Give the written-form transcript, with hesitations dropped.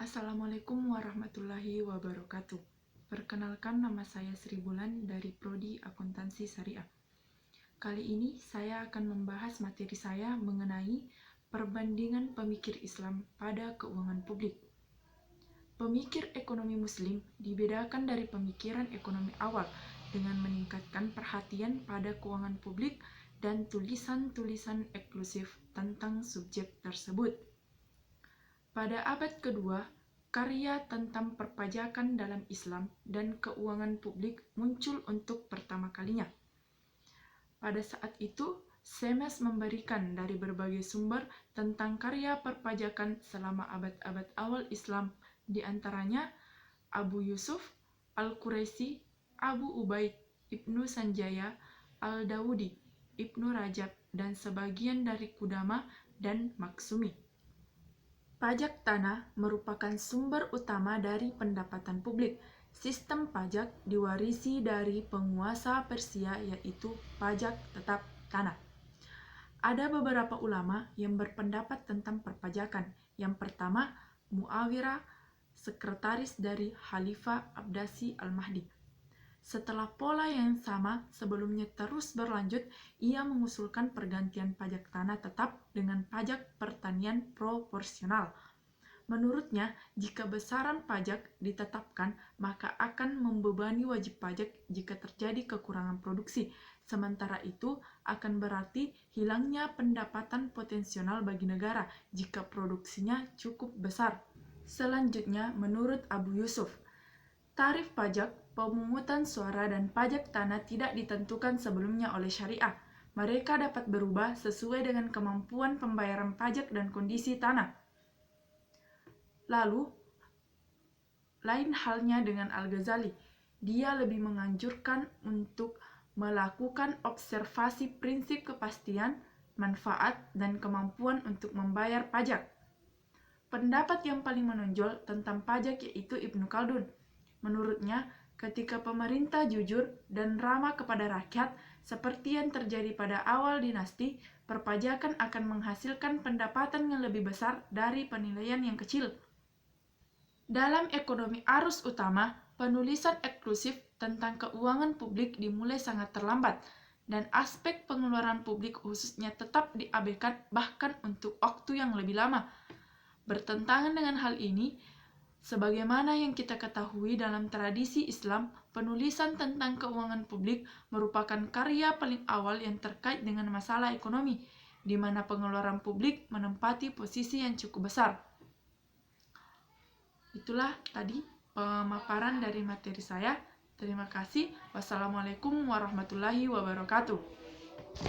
Assalamualaikum warahmatullahi wabarakatuh. Perkenalkan, nama saya Sri Bulan dari Prodi Akuntansi Syariah. Kali ini saya akan membahas materi saya mengenai perbandingan pemikir Islam pada keuangan publik. Pemikir ekonomi Muslim dibedakan dari pemikiran ekonomi awal dengan meningkatkan perhatian pada keuangan publik dan tulisan-tulisan eksklusif tentang subjek tersebut. Pada abad kedua, karya tentang perpajakan dalam Islam dan keuangan publik muncul untuk pertama kalinya. Pada saat itu, Semes memberikan dari berbagai sumber tentang karya perpajakan selama abad-abad awal Islam, di antaranya Abu Yusuf, Al-Quraisy, Abu Ubaid, Ibnu Sanjaya, Al-Dawudi, Ibnu Rajab, dan sebagian dari Qudama dan Maksumi. Pajak tanah merupakan sumber utama dari pendapatan publik. Sistem pajak diwarisi dari penguasa Persia, yaitu pajak tetap tanah. Ada beberapa ulama yang berpendapat tentang perpajakan. Yang pertama, Muawiyah, sekretaris dari Khalifah Abbasi Al-Mahdi. Setelah pola yang sama sebelumnya terus berlanjut, ia mengusulkan pergantian pajak tanah tetap dengan pajak pertanian proporsional. Menurutnya, jika besaran pajak ditetapkan, maka akan membebani wajib pajak jika terjadi kekurangan produksi. Sementara itu, akan berarti hilangnya pendapatan potensial bagi negara jika produksinya cukup besar. Selanjutnya, menurut Abu Yusuf, tarif pajak, pemungutan suara, dan pajak tanah tidak ditentukan sebelumnya oleh syariah. Mereka dapat berubah sesuai dengan kemampuan pembayaran pajak dan kondisi tanah. Lalu, lain halnya dengan Al-Ghazali. Dia lebih menganjurkan untuk melakukan observasi prinsip kepastian, manfaat, dan kemampuan untuk membayar pajak. Pendapat yang paling menonjol tentang pajak yaitu Ibnu Khaldun. Menurutnya, ketika pemerintah jujur dan ramah kepada rakyat, seperti yang terjadi pada awal dinasti, perpajakan akan menghasilkan pendapatan yang lebih besar dari penilaian yang kecil. Dalam ekonomi arus utama, penulisan eksklusif tentang keuangan publik dimulai sangat terlambat, dan aspek pengeluaran publik khususnya tetap diabaikan bahkan untuk waktu yang lebih lama. Bertentangan dengan hal ini, sebagaimana yang kita ketahui dalam tradisi Islam, penulisan tentang keuangan publik merupakan karya paling awal yang terkait dengan masalah ekonomi, di mana pengeluaran publik menempati posisi yang cukup besar. Itulah tadi pemaparan dari materi saya. Terima kasih. Wassalamualaikum warahmatullahi wabarakatuh.